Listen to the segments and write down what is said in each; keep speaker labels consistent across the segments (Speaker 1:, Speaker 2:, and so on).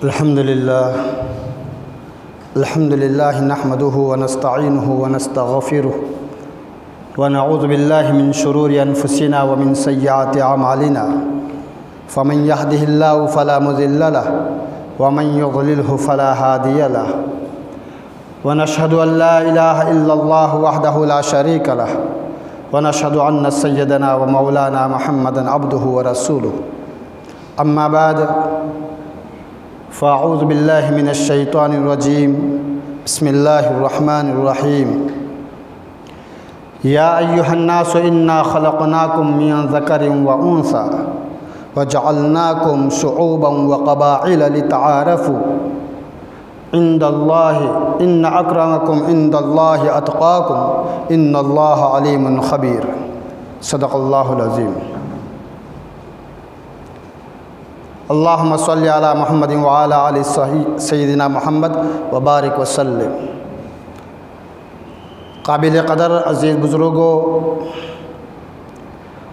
Speaker 1: الحمد لله نحمده ونستعينه ونستغفره ونعوذ بالله من شرور أنفسنا ومن سيئات أعمالنا فمن يهده الله فلا مضل له ومن يضلله فلا هادي له ونشهد أن لا إله إلا الله وحده لا شريك له ونشهد أن سيدنا ومولانا محمدا عبده ورسوله أما بعد فأعوذ بالله من الشيطان الرجيم بسم الله الرحمن الرحيم يا أيها الناس إنا خلقناكم من ذكر وأنثى وجعلناكم شعوبا وقبائل لتعارفوا عند الله إن أكرمكم عند الله أتقاكم إن الله عليم خبير صدق الله العظيم اللهم صل على محمد وعلى آل سیدنا محمد وبارک وسلم۔ قابل قدر عزیز بزرگوں،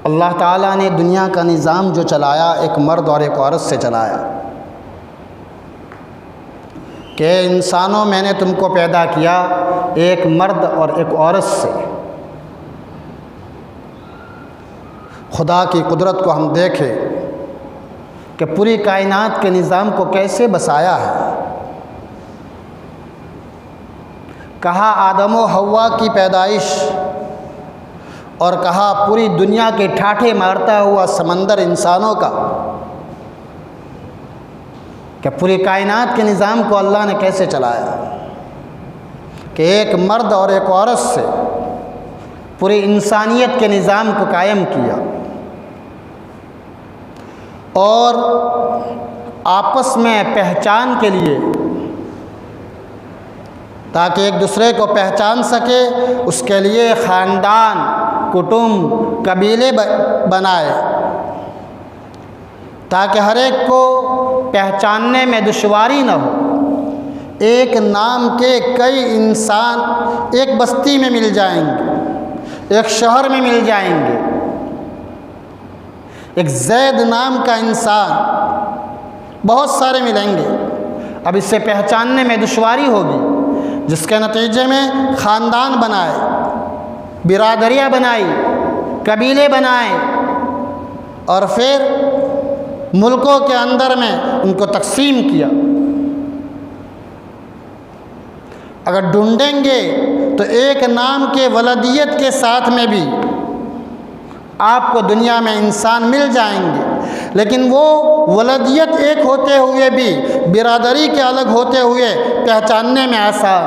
Speaker 1: اللہ تعالیٰ نے دنیا کا نظام جو چلایا ایک مرد اور ایک عورت سے چلایا کہ انسانوں میں نے تم کو پیدا کیا ایک مرد اور ایک عورت سے۔ خدا کی قدرت کو ہم دیکھیں کہ پوری کائنات کے نظام کو کیسے بسایا ہے۔ کہا آدم و حوا کی پیدائش، اور کہا پوری دنیا کے ٹھاٹھے مارتا ہوا سمندر انسانوں کا، کہ پوری کائنات کے نظام کو اللہ نے کیسے چلایا کہ ایک مرد اور ایک عورت سے پوری انسانیت کے نظام کو قائم کیا، اور آپس میں پہچان کے لیے تاکہ ایک دوسرے کو پہچان سکے اس کے لیے خاندان، کٹنب، قبیلے بنائے تاکہ ہر ایک کو پہچاننے میں دشواری نہ ہو۔ ایک نام کے کئی انسان ایک بستی میں مل جائیں گے، ایک شہر میں مل جائیں گے، ایک زید نام کا انسان بہت سارے ملیں گے، اب اس سے پہچاننے میں دشواری ہوگی، جس کے نتیجے میں خاندان بنائے، برادریاں بنائی، قبیلے بنائے، اور پھر ملکوں کے اندر میں ان کو تقسیم کیا۔ اگر ڈھونڈیں گے تو ایک نام کے ولدیت کے ساتھ میں بھی آپ کو دنیا میں انسان مل جائیں گے، لیکن وہ ولدیت ایک ہوتے ہوئے بھی برادری کے الگ ہوتے ہوئے پہچاننے میں آسان،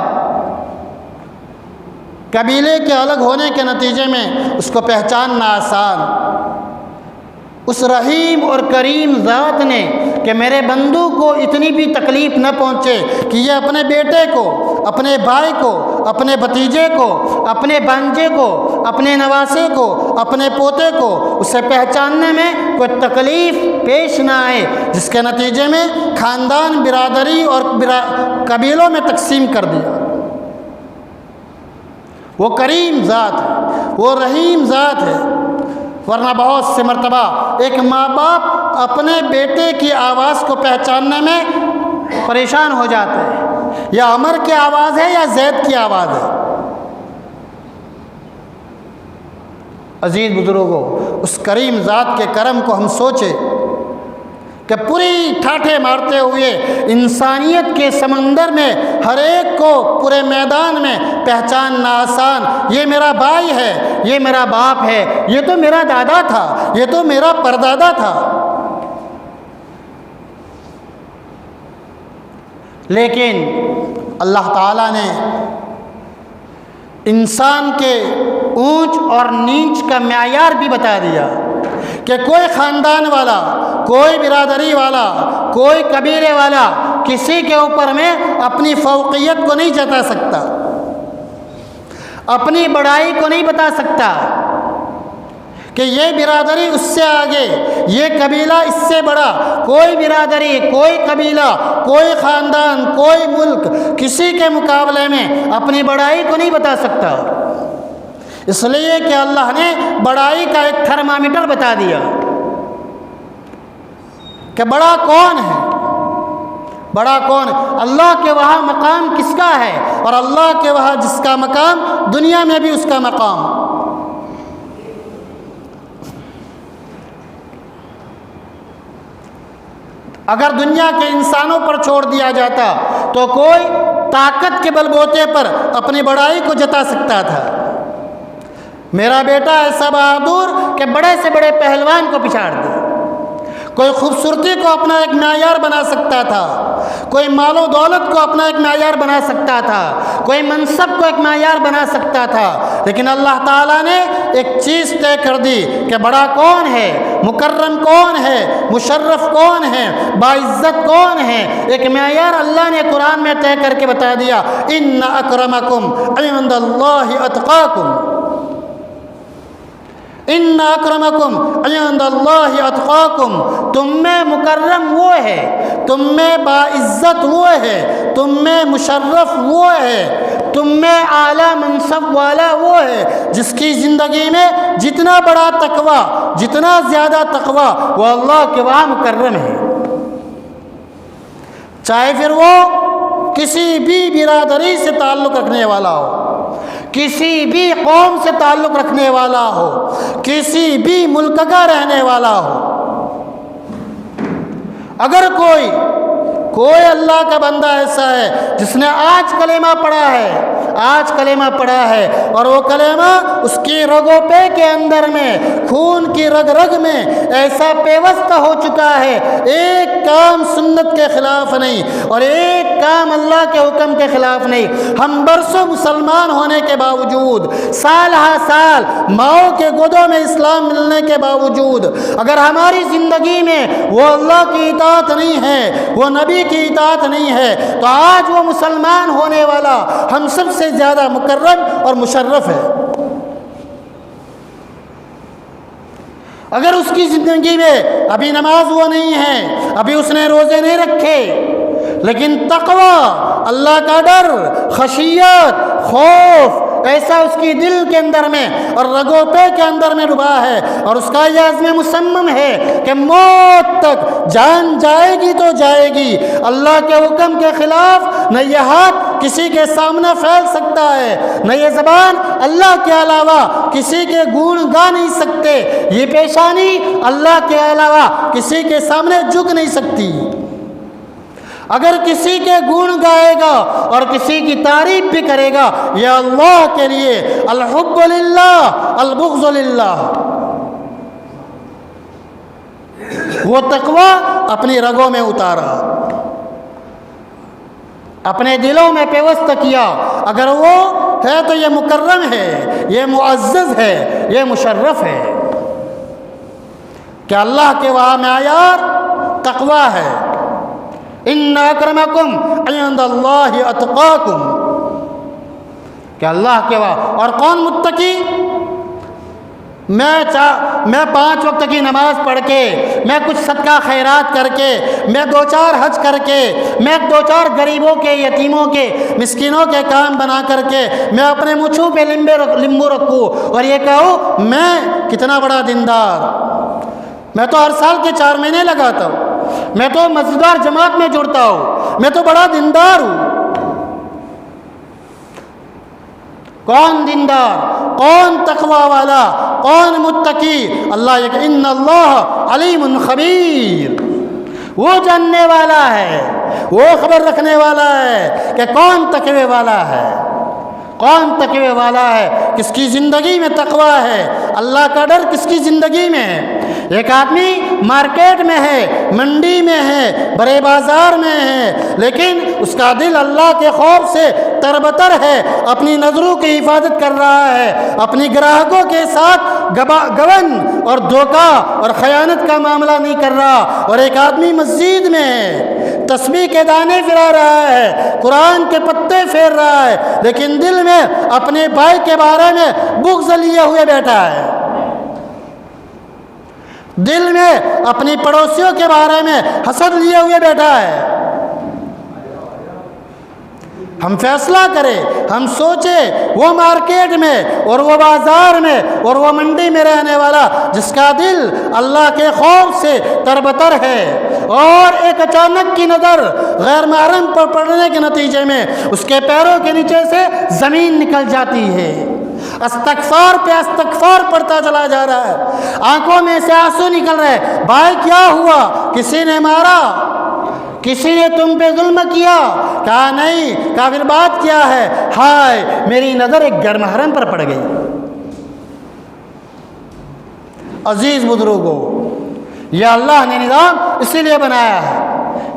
Speaker 1: قبیلے کے الگ ہونے کے نتیجے میں اس کو پہچاننا آسان۔ اس رحیم اور کریم ذات نے کہ میرے بندوں کو اتنی بھی تکلیف نہ پہنچے کہ یہ اپنے بیٹے کو، اپنے بھائی کو، اپنے بھتیجے کو، اپنے بھانجے کو، اپنے نواسے کو، اپنے پوتے کو اسے پہچاننے میں کوئی تکلیف پیش نہ آئے، جس کے نتیجے میں خاندان، برادری اور قبیلوں میں تقسیم کر دیا۔ وہ کریم ذات ہے، وہ رحیم ذات ہے، ورنہ بہت سے مرتبہ ایک ماں باپ اپنے بیٹے کی آواز کو پہچاننے میں پریشان ہو جاتے ہیں، یا عمر کی آواز ہے یا زید کی آواز ہے۔ عزیز بزرگوں، اس کریم ذات کے کرم کو ہم سوچیں کہ پوری ٹھاٹھے مارتے ہوئے انسانیت کے سمندر میں ہر ایک کو پورے میدان میں پہچاننا آسان۔ یہ میرا بھائی ہے، یہ میرا باپ ہے، یہ تو میرا دادا تھا، یہ تو میرا پردادا تھا۔ لیکن اللہ تعالیٰ نے انسان کے اونچ اور نیچ کا معیار بھی بتا دیا کہ کوئی خاندان والا، کوئی برادری والا، کوئی قبیلے والا کسی کے اوپر میں اپنی فوقیت کو نہیں جتا سکتا، اپنی بڑائی کو نہیں بتا سکتا کہ یہ برادری اس سے آگے، یہ قبیلہ اس سے بڑا۔ کوئی برادری، کوئی قبیلہ، کوئی خاندان، کوئی ملک کسی کے مقابلے میں اپنی بڑائی کو نہیں بتا سکتا، اس لیے کہ اللہ نے بڑائی کا ایک تھرمامیٹر بتا دیا کہ بڑا کون ہے۔ بڑا کون؟ اللہ کے وہاں مقام کس کا ہے، اور اللہ کے وہاں جس کا مقام دنیا میں بھی اس کا مقام۔ اگر دنیا کے انسانوں پر چھوڑ دیا جاتا تو کوئی طاقت کے بل بوتے پر اپنی بڑائی کو جتا سکتا تھا۔ میرا بیٹا ایسا بہادر کہ بڑے سے بڑے پہلوان کو پچھاڑ دے، کوئی خوبصورتی کو اپنا ایک معیار بنا سکتا تھا، کوئی مال و دولت کو اپنا ایک معیار بنا سکتا تھا، کوئی منصب کو ایک معیار بنا سکتا تھا، لیکن اللہ تعالیٰ نے ایک چیز طے کر دی کہ بڑا کون ہے، مکرم کون ہے، مشرف کون ہے، باعزت کون ہے۔ ایک معیار اللہ نے قرآن میں طے کر کے بتا دیا، ان اکرمکم عند اللہ اتقاکم، ان اکرمکم عند اللہ اتقاکم، تم میں مکرم وہ ہے، تم میں باعزت وہ ہے، تم میں مشرف وہ ہے، تم میں اعلیٰ منصب والا وہ ہے جس کی زندگی میں جتنا بڑا تقوی، جتنا زیادہ تقوی، وہ اللہ کے وہاں مکرم ہے۔ چاہے پھر وہ کسی بھی برادری سے تعلق رکھنے والا ہو، کسی بھی قوم سے تعلق رکھنے والا ہو، کسی بھی ملک کا رہنے والا ہو۔ اگر کوئی اللہ کا بندہ ایسا ہے جس نے آج کلمہ پڑھا ہے اور وہ کلمہ اس کی رگوں پہ کے اندر میں، خون کی رگ رگ میں ایسا پیوست ہو چکا ہے، ایک کام سنت کے خلاف نہیں اور ایک کام اللہ کے حکم کے خلاف نہیں۔ ہم برسوں مسلمان ہونے کے باوجود، سال ہا سال ماؤں کے گودوں میں اسلام ملنے کے باوجود، اگر ہماری زندگی میں وہ اللہ کی اطاعت نہیں ہے، وہ نبی کی اطاعت نہیں ہے، تو آج وہ مسلمان ہونے والا ہم سب سے زیادہ مکرم اور مشرف ہے۔ اگر اس کی زندگی میں ابھی نماز وہ نہیں ہے، ابھی اس نے روزے نہیں رکھے، لیکن تقوی، اللہ کا ڈر، خشیت، خوف ایسا اس کی دل کے اندر میں اور رگوں پہ کے اندر میں ڈوبا ہے، اور اس کا یہ عزم مصمم ہے کہ موت تک جان جائے گی تو جائے گی، اللہ کے حکم کے خلاف نہ یہ ہاتھ کسی کے سامنے پھیل سکتا ہے، نہ یہ زبان اللہ کے علاوہ کسی کے گن گا نہیں سکتے، یہ پیشانی اللہ کے علاوہ کسی کے سامنے جھک نہیں سکتی۔ اگر کسی کے گن گائے گا اور کسی کی تعریف بھی کرے گا، یہ اللہ کے لیے الحب للہ البغض للہ، وہ تقوی اپنی رگوں میں اتارا، اپنے دلوں میں پیوست کیا۔ اگر وہ ہے تو یہ مکرم ہے، یہ معزز ہے، یہ مشرف ہے کہ اللہ کے وہاں معیار تقوی ہے۔ ان اکرمکم عند اللہ اتقاکم، کہ اللہ کے وہاں۔ اور کون متقی؟ میں 5 وقت کی نماز پڑھ کے، میں کچھ صدقہ خیرات کر کے، میں 2-4 حج کر کے، میں 2-4 غریبوں کے، یتیموں کے، مسکینوں کے کام بنا کر کے، میں اپنے مچھوں پہ لیمبو رکھوں اور یہ کہوں میں کتنا بڑا دیندار، میں تو ہر سال کے 4 مہینے لگاتا ہوں، میں تو مسجدار جماعت میں جڑتا ہوں، میں تو بڑا دیندار ہوں۔ کون دیندار، کون تقوی والا، کون متقی؟ اللہ یہ کہ ان اللہ علیم خبیر، وہ جاننے والا ہے، وہ خبر رکھنے والا ہے کہ کون تقوی والا ہے، کون تقوی والا ہے، کس کی زندگی میں تقوی ہے، اللہ کا ڈر کس کی زندگی میں ہے۔ ایک آدمی مارکیٹ میں ہے، منڈی میں ہے، بڑے بازار میں ہے، لیکن اس کا دل اللہ کے خوف سے تربتر ہے، اپنی نظروں کی حفاظت کر رہا ہے، اپنی گراہکوں کے ساتھ گبن اور دھوکہ اور خیانت کا معاملہ نہیں کر رہا۔ اور ایک آدمی مسجد میں ہے، تسبیح کے دانے پھرا رہا ہے، قرآن کے پتے پھیر رہا ہے، لیکن دل میں اپنے بھائی کے بارے میں بغض لیے ہوئے بیٹھا ہے، دل میں اپنی پڑوسیوں کے بارے میں حسد لیے ہوئے بیٹھا ہے۔ ہم فیصلہ کریں، ہم سوچیں وہ مارکیٹ میں اور وہ بازار میں اور وہ منڈی میں رہنے والا جس کا دل اللہ کے خوف سے تربتر ہے اور ایک اچانک کی نظر غیر محرم پر پڑنے کے نتیجے میں اس کے پیروں کے نیچے سے زمین نکل جاتی ہے، استغفار پہ استغفار پڑتا چلا جا رہا ہے، آنکھوں میں سے آنسو نکل رہے، بھائی کیا ہوا؟ کسی نے مارا؟ کسی نے تم پہ ظلم کیا؟ کہا نہیں۔ کہا پھر بات کیا ہے؟ ہائے میری نظر ایک غیر محرم پر پڑ گئی۔ عزیز بزرگوں، یہ اللہ نے نظام اسی لیے بنایا ہے،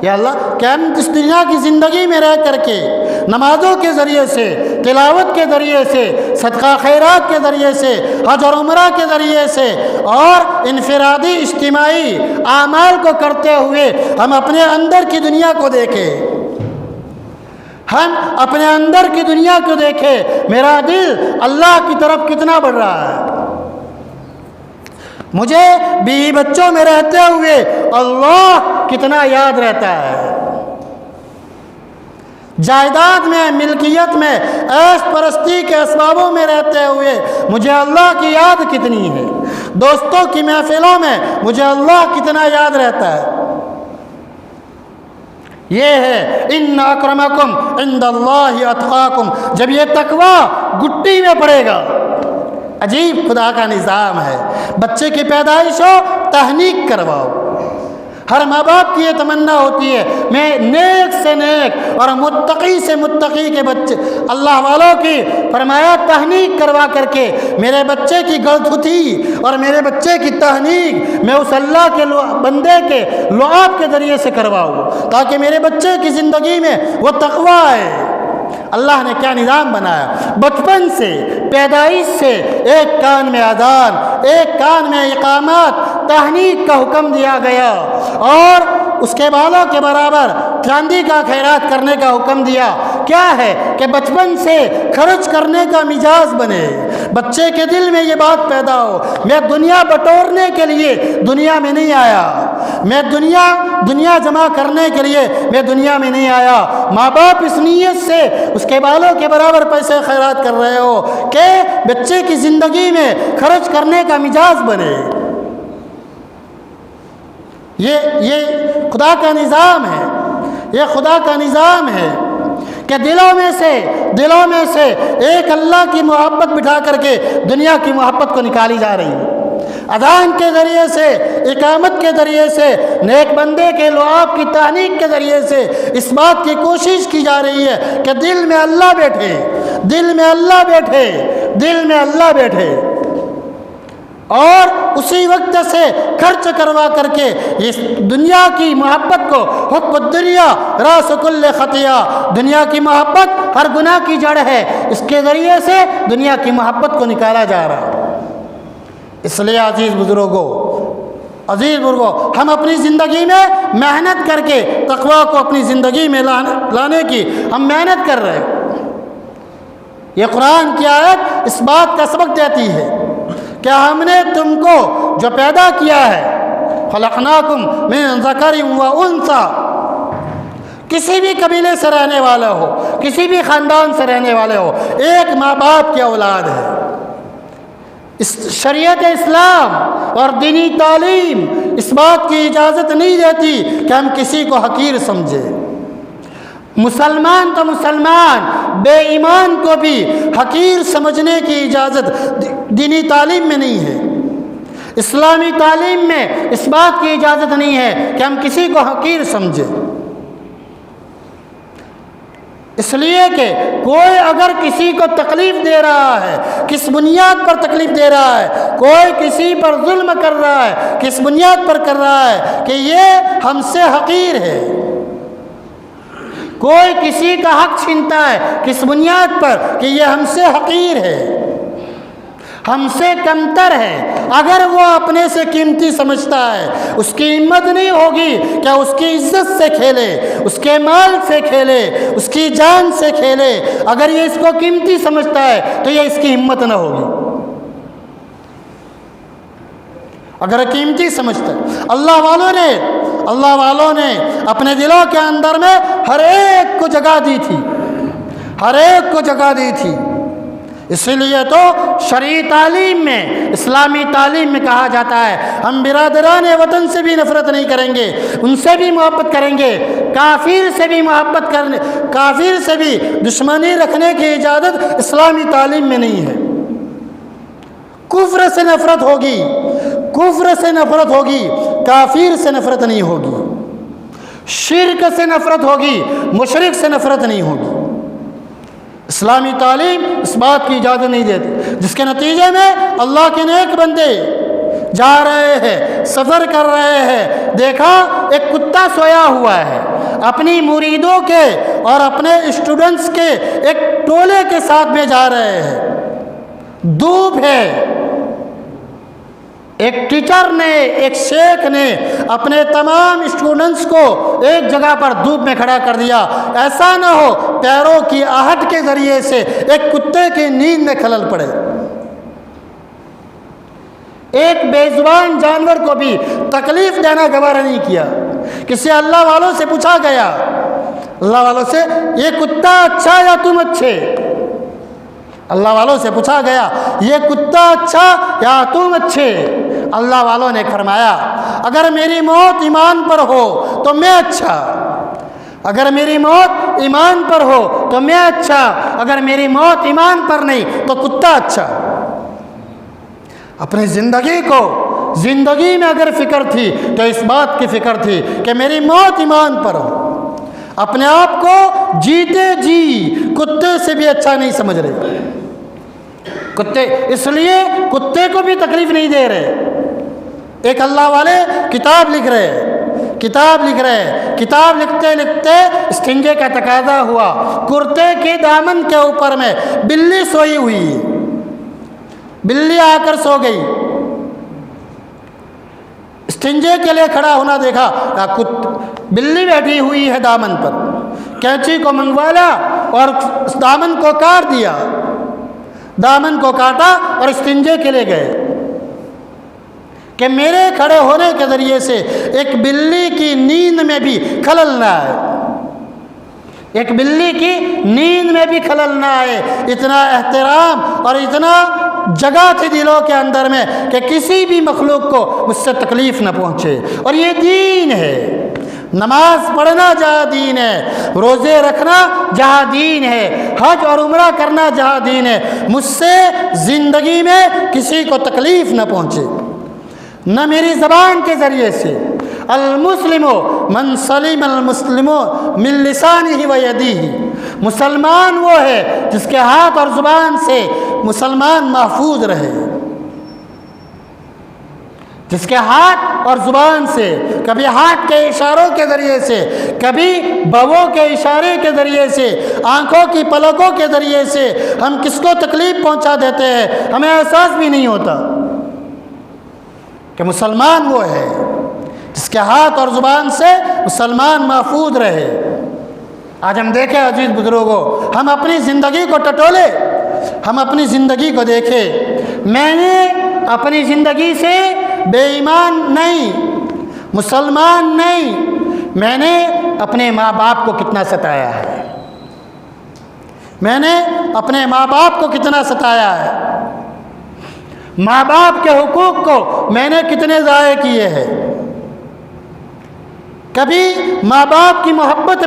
Speaker 1: یا اللہ کہ ہم اس دنیا کی زندگی میں رہ کر کے نمازوں کے ذریعے سے، تلاوت کے ذریعے سے، صدقہ خیرات کے ذریعے سے، حج اور عمرہ کے ذریعے سے اور انفرادی اجتماعی اعمال کو کرتے ہوئے ہم اپنے اندر کی دنیا کو دیکھیں، ہم اپنے اندر کی دنیا کو دیکھیں، میرا دل اللہ کی طرف کتنا بڑھ رہا ہے، مجھے بیوی بچوں میں رہتے ہوئے اللہ کتنا یاد رہتا ہے، جائیداد میں، ملکیت میں، عیش پرستی کے اسبابوں میں رہتے ہوئے مجھے اللہ کی یاد کتنی ہے، دوستوں کی محفلوں میں مجھے اللہ کتنا یاد رہتا ہے۔ یہ ہے ان اکرمکم عند اللہ اتقاکم، جب یہ تقوی گٹی میں پڑے گا۔ عجیب خدا کا نظام ہے، بچے کی پیدائش ہو تہنیک کرواؤ، ہر ماں باپ کی یہ تمنا ہوتی ہے میں نیک سے نیک اور متقی سے متقی کے بچے، اللہ والوں کی فرمایا تہنیک کروا کر کے میرے بچے کی گلدھتی اور میرے بچے کی تہنیک میں اس اللہ کے بندے کے لعاب کے ذریعے سے کرواؤں تاکہ میرے بچے کی زندگی میں وہ تقوی آئے۔ اللہ نے کیا نظام بنایا، بچپن سے، پیدائش سے ایک کان میں اذان، ایک کان میں اقامات، تہنیک کا حکم دیا گیا اور اس کے بالوں کے برابر چاندی کا خیرات کرنے کا حکم دیا۔ کیا ہے کہ بچپن سے خرچ کرنے کا مزاج بنے، بچے کے دل میں یہ بات پیدا ہو میں دنیا بٹورنے کے لیے دنیا میں نہیں آیا، میں دنیا جمع کرنے کے لیے میں دنیا میں نہیں آیا۔ ماں باپ اس نیت سے اس کے بالوں کے برابر پیسے خیرات کر رہے ہو کہ بچے کی زندگی میں خرچ کرنے کا مزاج بنے۔ یہ خدا کا نظام ہے، یہ خدا کا نظام ہے کہ دلوں میں سے ایک اللہ کی محبت بٹھا کر کے دنیا کی محبت کو نکالی جا رہی ہے۔ اذان کے ذریعے سے، اقامت کے ذریعے سے، نیک بندے کے لعاب کی تہنیک کے ذریعے سے اس بات کی کوشش کی جا رہی ہے کہ دل میں اللہ بیٹھے، دل میں اللہ بیٹھے، دل میں اللہ بیٹھے، اور اسی وقت سے خرچ کروا کر کے اس دنیا کی محبت کو، حب الدنیا راس کل خطیہ، دنیا کی محبت ہر گناہ کی جڑ ہے، اس کے ذریعے سے دنیا کی محبت کو نکالا جا رہا ہے۔ اس لیے عزیز بزرگوں، ہم اپنی زندگی میں محنت کر کے تقوی کو اپنی زندگی میں لانے کی ہم محنت کر رہے ہیں۔ یہ قرآن کی آیت اس بات کا سبق دیتی ہے کہ ہم نے تم کو جو پیدا کیا ہے، خلقناکم من ذکر و انثی، کسی بھی قبیلے سے رہنے والے ہو، کسی بھی خاندان سے رہنے والے ہو، ایک ماں باپ کی اولاد ہے۔ اس شریعت اسلام اور دینی تعلیم اس بات کی اجازت نہیں دیتی کہ ہم کسی کو حقیر سمجھیں۔ مسلمان تو مسلمان، بے ایمان کو بھی حقیر سمجھنے کی اجازت دینی تعلیم میں نہیں ہے، اسلامی تعلیم میں اس بات کی اجازت نہیں ہے کہ ہم کسی کو حقیر سمجھیں۔ اس لیے کہ کوئی اگر کسی کو تکلیف دے رہا ہے، کس بنیاد پر تکلیف دے رہا ہے، کوئی کسی پر ظلم کر رہا ہے، کس بنیاد پر کر رہا ہے کہ یہ ہم سے حقیر ہے، کوئی کسی کا حق چھینتا ہے کس بنیاد پر کہ یہ ہم سے حقیر ہے، ہم سے کمتر ہے، اگر وہ اپنے سے قیمتی سمجھتا ہے، اس کی ہمت نہیں ہوگی کہ اس کی عزت سے کھیلے، اس کے مال سے کھیلے، اس کی جان سے کھیلے، اگر یہ اس کو قیمتی سمجھتا ہے تو یہ اس کی ہمت نہ ہوگی۔ اگر قیمتی سمجھتا ہے، اللہ والوں نے اپنے دلوں کے اندر میں ہر ایک کو جگہ دی تھی ہر ایک کو جگہ دی تھی۔ اسی لیے تو شرعی تعلیم میں، اسلامی تعلیم میں کہا جاتا ہے ہم برادران وطن سے بھی نفرت نہیں کریں گے، ان سے بھی محبت کریں گے، کافر سے بھی محبت کرنے، کافر سے بھی دشمنی رکھنے کی اجازت اسلامی تعلیم میں نہیں ہے۔ کفر سے نفرت ہوگی، کفر سے نفرت ہوگی، کافر سے نفرت نہیں ہوگی، شرک سے نفرت ہوگی، مشرک سے نفرت نہیں ہوگی۔ اسلامی تعلیم اس بات کی اجازت نہیں دیتی، جس کے نتیجے میں اللہ کے نیک بندے جا رہے ہیں، سفر کر رہے ہیں، دیکھا ایک کتا سویا ہوا ہے، اپنی مریدوں کے اور اپنے اسٹوڈنٹس کے ایک ٹولے کے ساتھ میں جا رہے ہیں، دھوپ ہے، ایک ٹیچر نے، ایک شیخ نے اپنے تمام اسٹوڈنٹس کو ایک جگہ پر دھوپ میں کھڑا کر دیا، ایسا نہ ہو پیروں کی آہٹ کے ذریعے سے ایک کتے کی نیند میں خلل پڑے۔ ایک بے زبان جانور کو بھی تکلیف دینا گوارا نہیں کیا۔ کسی اللہ والوں سے پوچھا گیا، اللہ والوں سے، یہ کتا اچھا یا تم اچھے؟ اللہ والوں سے پوچھا گیا یہ کتا اچھا یا تم اچھے؟ اللہ والوں نے فرمایا اگر میری موت ایمان پر ہو تو میں اچھا، اگر میری موت ایمان پر ہو تو میں اچھا، اگر میری موت ایمان پر نہیں تو کتا اچھا۔ اپنی زندگی میں اگر فکر تھی تو اس بات کی فکر تھی کہ میری موت ایمان پر ہو۔ اپنے آپ کو جیتے جی کتے سے بھی اچھا نہیں سمجھ رہے، کتے اس لیے کتے کو بھی تکلیف نہیں دے رہے۔ ایک اللہ والے کتاب لکھ رہے، کتاب لکھتے لکھتے استنجے کا تقاضا ہوا، کرتے کے دامن کے اوپر میں بلی سوئی ہوئی، بلی آ کر سو گئی، استنجے کے لیے کھڑا ہونا دیکھا، بلی بیٹھی ہوئی ہے دامن پر، کینچی کو منگوایا اور دامن کو کاٹ دیا، دامن کو کاٹا اور استنجے کے لیے گئے کہ میرے کھڑے ہونے کے ذریعے سے ایک بلی کی نیند میں بھی خلل نہ آئے، ایک بلی کی نیند میں بھی خلل نہ آئے۔ اتنا احترام اور اتنا جگہ تھی دلوں کے اندر میں کہ کسی بھی مخلوق کو مجھ سے تکلیف نہ پہنچے۔ اور یہ دین ہے، نماز پڑھنا جہاں دین ہے، روزے رکھنا جہاں دین ہے، حج اور عمرہ کرنا جہاں دین ہے، مجھ سے زندگی میں کسی کو تکلیف نہ پہنچے، نہ میری زبان کے ذریعے سے۔ المسلم من سلم المسلم من لسانہ و یدیہ، مسلمان وہ ہے جس کے ہاتھ اور زبان سے مسلمان محفوظ رہے، جس کے ہاتھ اور زبان سے، کبھی ہاتھ کے اشاروں کے ذریعے سے، کبھی بووں کے اشارے کے ذریعے سے، آنکھوں کی پلکوں کے ذریعے سے ہم کس کو تکلیف پہنچا دیتے ہیں، ہمیں احساس بھی نہیں ہوتا کہ مسلمان وہ ہے جس کے ہاتھ اور زبان سے مسلمان محفوظ رہے۔ آج ہم دیکھیں عزیز بزرگوں، ہم اپنی زندگی کو ٹٹولے، ہم اپنی زندگی کو دیکھیں۔ میں نے اپنی زندگی سے بے ایمان نہیں، مسلمان نہیں، میں نے اپنے ماں باپ کو کتنا ستایا ہے، میں نے اپنے ماں باپ کو کتنا ستایا ہے، ماں باپ کے حقوق کو میں نے کتنے ضائع کیے ہیں۔ کبھی ماں باپ کی محبت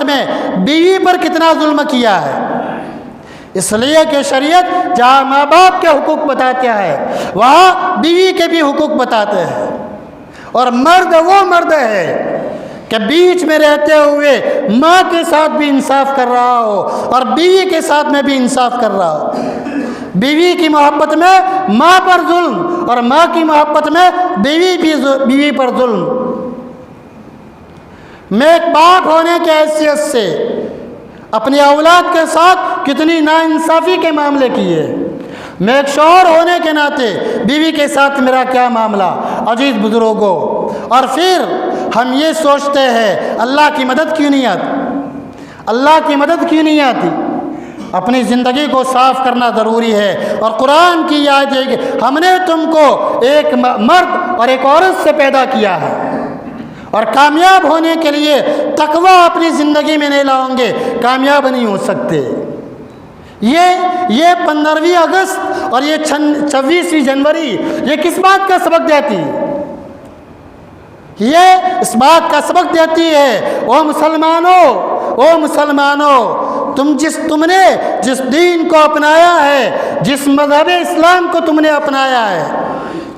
Speaker 1: میں بیوی پر کتنا ظلم کیا ہے، اس لیے کہ شریعت جہاں ماں باپ کے حقوق بتاتے ہیں وہاں بیوی کے بھی حقوق بتاتے ہیں۔ اور مرد وہ مرد ہے کہ بیچ میں رہتے ہوئے ماں کے ساتھ بھی انصاف کر رہا ہو اور بیوی کے ساتھ میں بھی انصاف کر رہا ہو۔ بیوی کی محبت میں ماں پر ظلم اور ماں کی محبت میں بیوی پر ظلم۔ میں ایک باپ ہونے کی حیثیت سے اپنی اولاد کے ساتھ کتنی ناانصافی کے معاملے کیے، میں ایک شوہر ہونے کے ناطے بیوی کے ساتھ میرا کیا معاملہ۔ عزیز بزرگوں، اور پھر ہم یہ سوچتے ہیں اللہ کی مدد کیوں نہیں آتی، اللہ کی مدد کیوں نہیں آتی۔ اپنی زندگی کو صاف کرنا ضروری ہے، اور قرآن کی آیت ہے کہ ہم نے تم کو ایک مرد اور ایک عورت سے پیدا کیا ہے، اور کامیاب ہونے کے لیے تقوی اپنی زندگی میں نہیں لاؤں گے کامیاب نہیں ہو سکتے۔ یہ 15 اگست اور یہ 26 جنوری یہ کس بات کا سبق دیتی ہے؟ یہ اس بات کا سبق دیتی ہے او مسلمانوں تم نے جس دین کو اپنایا ہے، جس مذہب اسلام کو تم نے اپنایا ہے،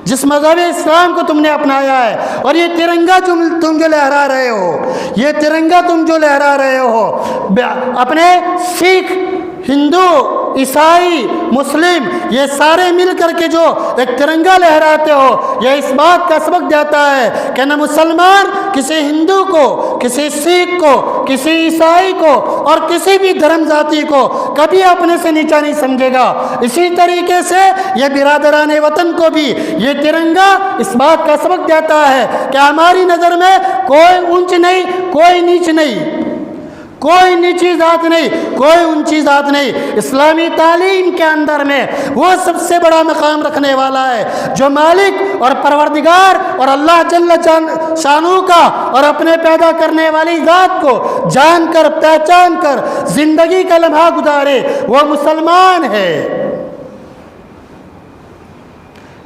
Speaker 1: جس مذہب اسلام کو تم نے اپنایا ہے، اور یہ ترنگا تم جو لہرا رہے ہو، یہ ترنگا تم جو لہرا رہے ہو، اپنے سکھ، ہندو، عیسائی، مسلم یہ سارے مل کر کے جو ایک ترنگا لہراتے ہو، یہ اس بات کا سبق دیتا ہے کہ نہ مسلمان کسی ہندو کو، کسی سکھ کو، کسی عیسائی کو اور کسی بھی دھرم ذاتی کو کبھی اپنے سے نیچا نہیں سمجھے گا۔ اسی طریقے سے یہ برادران وطن کو بھی یہ ترنگا اس بات کا سبق دیتا ہے کہ ہماری نظر میں کوئی اونچ نہیں، کوئی نیچ نہیں، کوئی نیچی ذات نہیں، کوئی اونچی ذات نہیں۔ اسلامی تعلیم کے اندر میں وہ سب سے بڑا مقام رکھنے والا ہے جو مالک اور پروردگار اور اللہ جل شانہ کا اور اپنے پیدا کرنے والی ذات کو جان کر پہچان کر زندگی کا لمحہ گزارے، وہ مسلمان ہے۔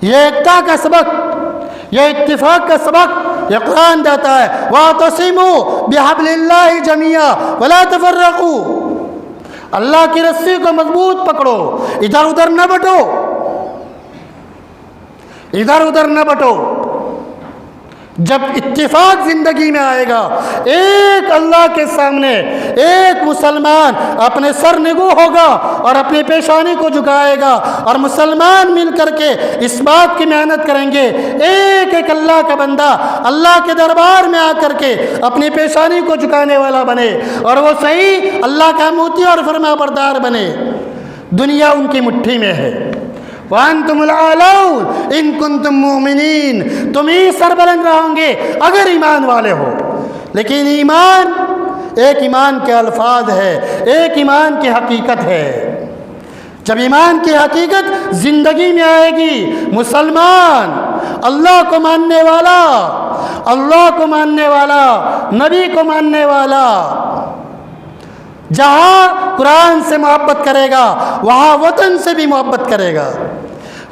Speaker 1: یہ ایکتا کا سبق، یہ اتفاق کا سبق یہ قرآن دیتا ہے۔ وَاعْتَصِمُوا بِحَبْلِ اللَّهِ جَمِيعًا وَلَا تَفَرَّقُوا، اللہ کی رسی کو مضبوط پکڑو، ادھر ادھر نہ بٹو، ادھر ادھر نہ بٹو۔ جب اتفاق زندگی میں آئے گا، ایک اللہ کے سامنے ایک مسلمان اپنے سر نگو ہوگا اور اپنی پیشانی کو جھکائے گا، اور مسلمان مل کر کے اس بات کی محنت کریں گے، ایک ایک اللہ کا بندہ اللہ کے دربار میں آ کر کے اپنی پیشانی کو جھکانے والا بنے، اور وہ صحیح اللہ کا موتی اور فرما بردار بنے۔ دنیا ان کی مٹھی میں ہے۔ وَأَنْتُمُ الْأَعْلَوْنَ إِن كُنتُم مُؤْمِنِينَ، تم ہی سربلند رہو گے اگر ایمان والے ہو۔ لیکن ایمان ایک ایمان کے الفاظ ہے، ایک ایمان کی حقیقت ہے۔ جب ایمان کی حقیقت زندگی میں آئے گی، مسلمان اللہ کو ماننے والا، اللہ کو ماننے والا، نبی کو ماننے والا، جہاں قرآن سے محبت کرے گا وہاں وطن سے بھی محبت کرے گا۔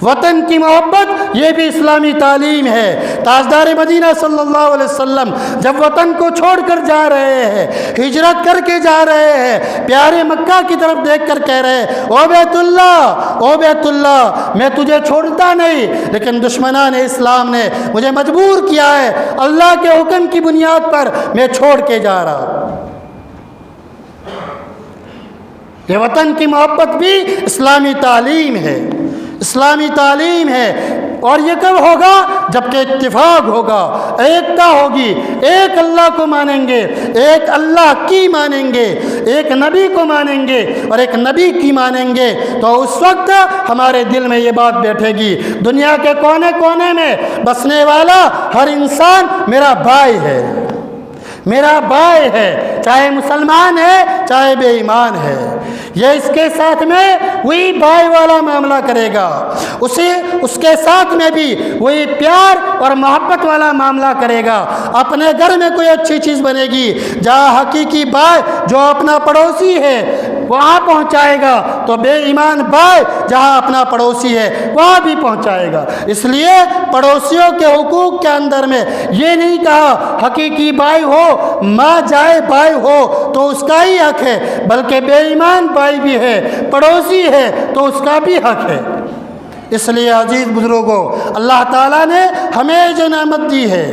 Speaker 1: وطن کی محبت یہ بھی اسلامی تعلیم ہے۔ تاجدار مدینہ صلی اللہ علیہ وسلم جب وطن کو چھوڑ کر جا رہے ہیں، ہجرت کر کے جا رہے ہیں، پیارے مکہ کی طرف دیکھ کر کہہ رہے ہیں او بیت اللہ، او بیت اللہ، میں تجھے چھوڑتا نہیں، لیکن دشمنان اسلام نے مجھے مجبور کیا ہے، اللہ کے حکم کی بنیاد پر میں چھوڑ کے جا رہا ہوں۔ یہ وطن کی محبت بھی اسلامی تعلیم ہے، اسلامی تعلیم ہے۔ اور یہ کب ہوگا؟ جبکہ اتفاق ہوگا، ایکتا ہوگی، ایک اللہ کو مانیں گے، ایک اللہ کی مانیں گے، ایک نبی کو مانیں گے اور ایک نبی کی مانیں گے، تو اس وقت ہمارے دل میں یہ بات بیٹھے گی، دنیا کے کونے کونے میں بسنے والا ہر انسان میرا بھائی ہے، میرا بھائی ہے، چاہے مسلمان ہے چاہے بے ایمان ہے۔ یہ اس کے ساتھ میں وہی بھائی والا معاملہ کرے گا، اس کے ساتھ میں بھی وہی پیار اور محبت والا معاملہ کرے گا۔ اپنے گھر میں کوئی اچھی چیز بنے گی، جہاں حقیقی بھائی جو اپنا پڑوسی ہے وہاں پہنچائے گا، تو بے ایمان بھائی جہاں اپنا پڑوسی ہے وہاں بھی پہنچائے گا۔ اس لیے پڑوسیوں کے حقوق کے اندر میں یہ نہیں کہا حقیقی بھائی ہو، ماں جائے بھائی ہو تو اس کا ہی حق ہے، بلکہ بے ایمان بھائی بھی ہے، پڑوسی ہے تو اس کا بھی حق ہے۔ اس لیے عزیز بزرگوں، اللہ تعالیٰ نے ہمیں جو نعمت دی ہے،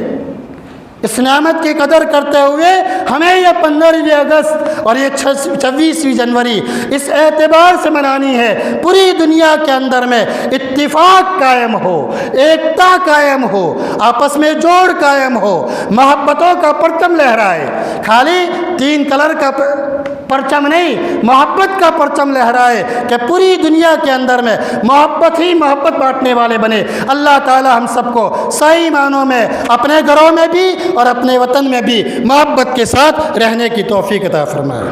Speaker 1: اس نعمت کی قدر کرتے ہوئے ہمیں یہ 15 اگست اور یہ 26 جنوری اس اعتبار سے منانی ہے پوری دنیا کے اندر میں اتفاق قائم ہو، ایکتا قائم ہو، آپس میں جوڑ قائم ہو، محبتوں کا پرچم لہرائے، خالی 3 کلر کا پرچم نہیں، محبت کا پرچم لہرائے کہ پوری دنیا کے اندر میں محبت ہی محبت بانٹنے والے بنے۔ اللہ تعالی ہم سب کو صحیح معنوں میں اپنے گھروں میں بھی اور اپنے وطن میں بھی محبت کے ساتھ رہنے کی توفیق عطا فرمائے۔